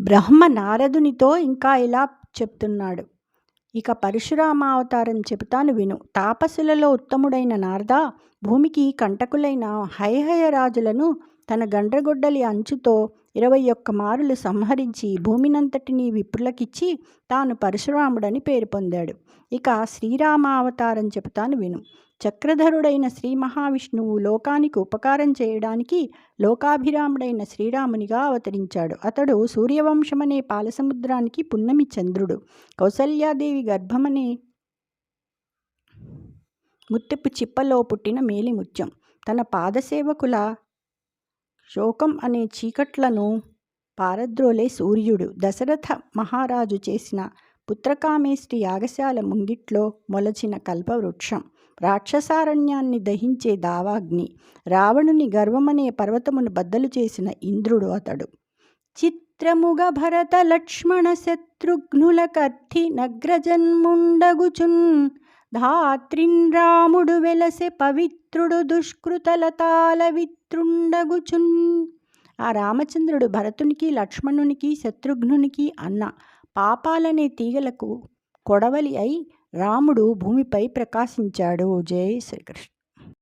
బ్రహ్మ నారదునితో ఇంకా ఇలా చెప్తున్నాడు. ఇక పరశురామావతారం చెబుతాను విను. తాపసులలో ఉత్తముడైన నారద, భూమికి కంటకులైన హైహయరాజులను తన గండ్రగొడ్డలి అంచుతో 21 మారులు సంహరించి భూమినంతటినీ విప్రులకిచ్చి తాను పరశురాముడని పేరు పొందాడు. ఇక శ్రీరామావతారం చెబుతాను విను. చక్రధరుడైన శ్రీ మహావిష్ణువు లోకానికి ఉపకారం చేయడానికి లోకాభిరాముడైన శ్రీరామునిగా అవతరించాడు. అతడు సూర్యవంశమనే పాలసముద్రానికి పున్నమి చంద్రుడు. కౌసల్యాదేవి గర్భమనే ముత్యపు చిప్పలో పుట్టిన మేలిముత్యం. తన పాదసేవకుల శోకం అనే చీకట్లను పారద్రోలే సూర్యుడు. దశరథ మహారాజు చేసిన పుత్రకామేష్టి యాగశాల ముంగిట్లో మొలచిన కల్పవృక్షం. రాక్షసారణ్యాన్ని దహించే దావాగ్ని. రావణుని గర్వమనే పర్వతమును బద్దలు చేసిన ఇంద్రుడు అతడు. చిత్రముగ భరత లక్ష్మణ శత్రుఘ్నుల కత్తి నగ్రజన్ముండగుచున్ ధాత్రిన్ రాముడు వెలసె పవిత్రుడు దుష్కృతలతాల విత్రుండగుచున్. ఆ రామచంద్రుడు భరతునికి, లక్ష్మణునికి, శత్రుఘ్నునికి అన్న. పాపాలనే తీగలకు కొడవలి అయి రాముడు భూమిపై ప్రకాశించాడు. జై శ్రీకృష్ణ.